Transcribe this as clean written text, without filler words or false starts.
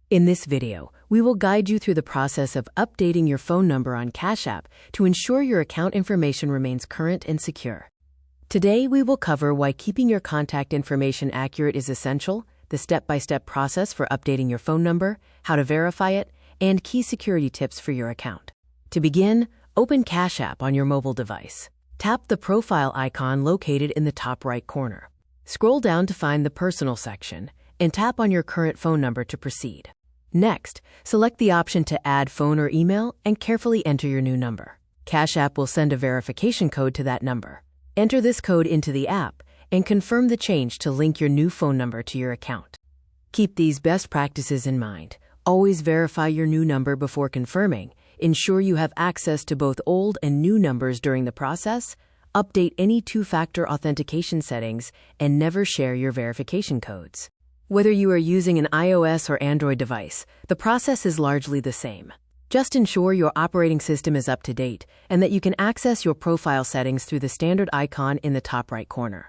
In this video, we will guide you through the process of updating your phone number on Cash App to ensure your account information remains current and secure. Today, we will cover why keeping your contact information accurate is essential, the step-by-step process for updating your phone number, how to verify it, and key security tips for your account. To begin, open Cash App on your mobile device. Tap the profile icon located in the top right corner. Scroll down to find the Personal section, and tap on your current phone number to proceed. Next, select the option to add phone or email and carefully enter your new number. Cash App will send a verification code to that number. Enter this code into the app and confirm the change to link your new phone number to your account. Keep these best practices in mind. Always verify your new number before confirming. Ensure you have access to both old and new numbers during the process. Update any two-factor authentication settings and never share your verification codes. Whether you are using an iOS or Android device, the process is largely the same. Just ensure your operating system is up to date and that you can access your profile settings through the standard icon in the top right corner.